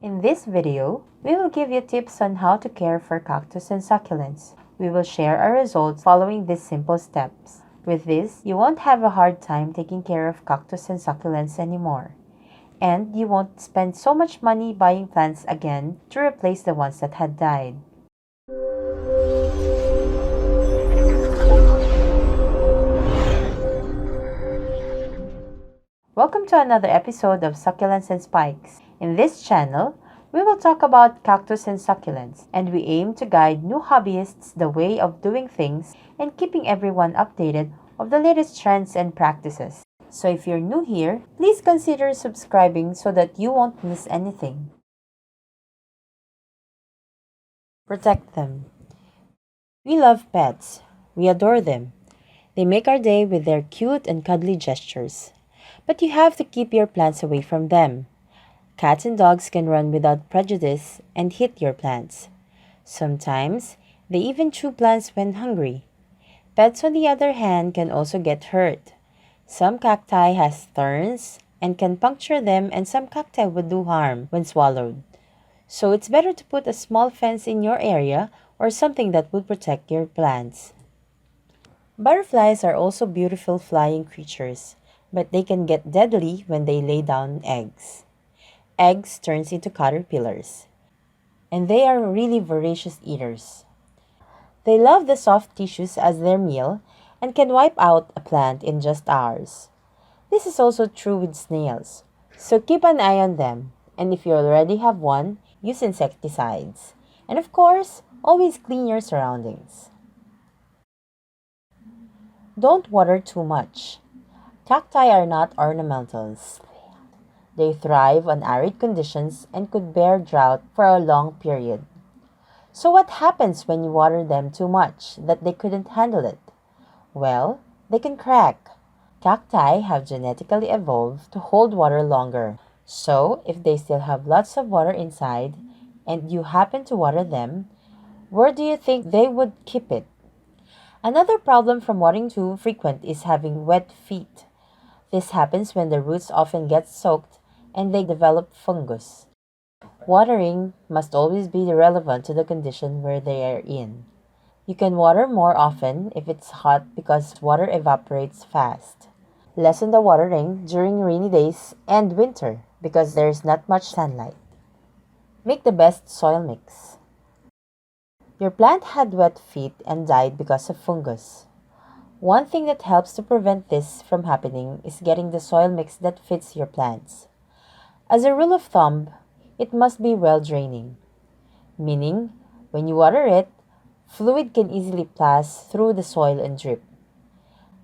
In this video, we will give you tips on how to care for cactus and succulents. We will share our results following these simple steps. With this, you won't have a hard time taking care of cactus and succulents anymore. And you won't spend so much money buying plants again to replace the ones that had died. Welcome to another episode of Succulents and Spikes. In this channel, we will talk about cactus and succulents, and we aim to guide new hobbyists the way of doing things and keeping everyone updated of the latest trends and practices. So if you're new here, please consider subscribing so that you won't miss anything. Protect them. We love pets. We adore them. They make our day with their cute and cuddly gestures. But you have to keep your plants away from them. Cats and dogs can run without prejudice and hit your plants. Sometimes, they even chew plants when hungry. Pets, on the other hand, can also get hurt. Some cacti has thorns and can puncture them, and some cacti would do harm when swallowed. So it's better to put a small fence in your area or something that would protect your plants. Butterflies are also beautiful flying creatures, but they can get deadly when they lay down eggs. Eggs turns into caterpillars, and they are really voracious eaters. They love the soft tissues as their meal and can wipe out a plant in just hours. This is also true with snails, so keep an eye on them, and if you already have one, use insecticides. And of course, always clean your surroundings. Don't water too much. Cacti are not ornamentals. They thrive on arid conditions and could bear drought for a long period. So what happens when you water them too much that they couldn't handle it? Well, they can crack. Cacti have genetically evolved to hold water longer. So if they still have lots of water inside and you happen to water them, where do you think they would keep it? Another problem from watering too frequent is having wet feet. This happens when the roots often get soaked and they develop fungus. Watering must always be relevant to the condition where they are in. You can water more often if it's hot because water evaporates fast. Lessen the watering during rainy days and winter because there's not much sunlight. Make the best soil mix. Your plant had wet feet and died because of fungus. One thing that helps to prevent this from happening is getting the soil mix that fits your plants. As a rule of thumb, it must be well draining, meaning when you water it, fluid can easily pass through the soil and drip.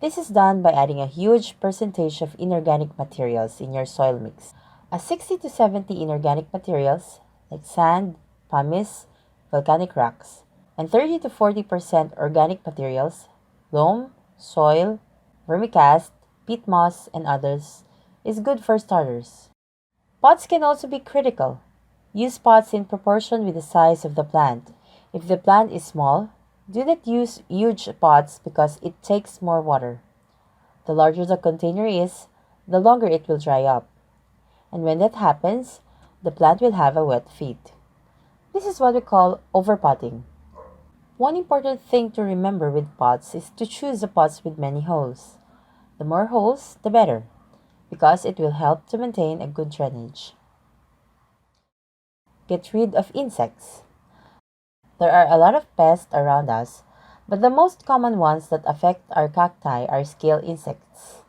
This is done by adding a huge percentage of inorganic materials in your soil mix. 60 to 70 inorganic materials like sand, pumice, volcanic rocks, and 30 to 40% organic materials, loam, soil, vermicast, peat moss, and others, is good for starters. Pots can also be critical. Use pots in proportion with the size of the plant. If the plant is small, do not use huge pots because it takes more water. The larger the container is, the longer it will dry up. And when that happens, the plant will have a wet feet. This is what we call overpotting. One important thing to remember with pots is to choose the pots with many holes. The more holes, the better, because it will help to maintain a good drainage. Get rid of insects. There are a lot of pests around us, but the most common ones that affect our cacti are scale insects.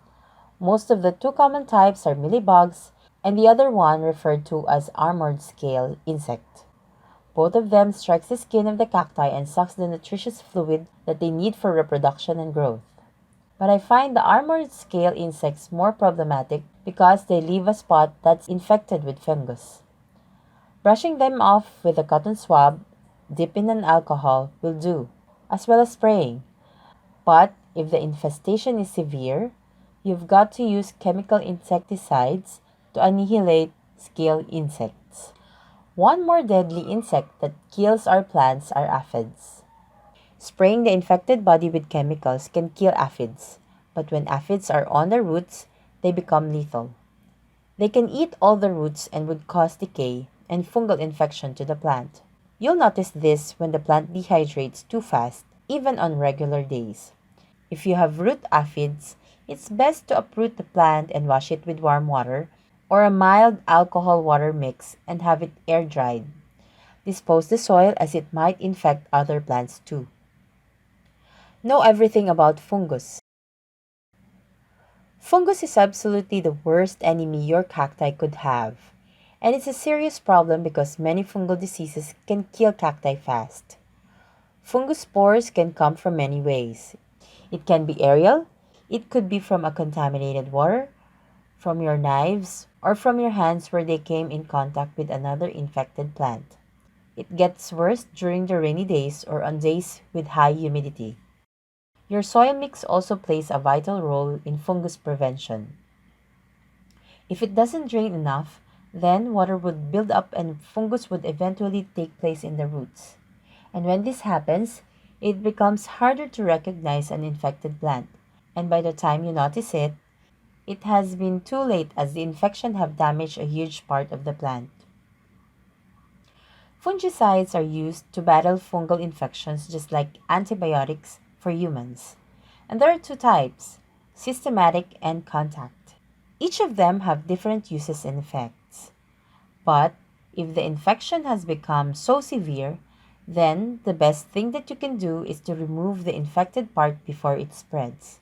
Most of the two common types are mealybugs, and the other one referred to as armored scale insect. Both of them strikes the skin of the cacti and sucks the nutritious fluid that they need for reproduction and growth. But I find the armored scale insects more problematic because they leave a spot that's infected with fungus. Brushing them off with a cotton swab dipped in an alcohol will do, as well as spraying. But if the infestation is severe, you've got to use chemical insecticides to annihilate scale insects. One more deadly insect that kills our plants are aphids. Spraying the infected body with chemicals can kill aphids, but when aphids are on the roots, they become lethal. They can eat all the roots and would cause decay and fungal infection to the plant. You'll notice this when the plant dehydrates too fast, even on regular days. If you have root aphids, it's best to uproot the plant and wash it with warm water or a mild alcohol water mix and have it air dried. Dispose the soil as it might infect other plants too. Know everything about fungus. Fungus is absolutely the worst enemy your cacti could have. And it's a serious problem because many fungal diseases can kill cacti fast. Fungus spores can come from many ways. It can be aerial, it could be from a contaminated water, from your knives, or from your hands where they came in contact with another infected plant. It gets worse during the rainy days or on days with high humidity. Your soil mix also plays a vital role in fungus prevention. If it doesn't drain enough, then water would build up and fungus would eventually take place in the roots. And when this happens, it becomes harder to recognize an infected plant. And by the time you notice it, it has been too late as the infection have damaged a huge part of the plant. Fungicides are used to battle fungal infections just like antibiotics for humans. And there are two types, systematic and contact. Each of them have different uses and effects. But if the infection has become so severe, then the best thing that you can do is to remove the infected part before it spreads.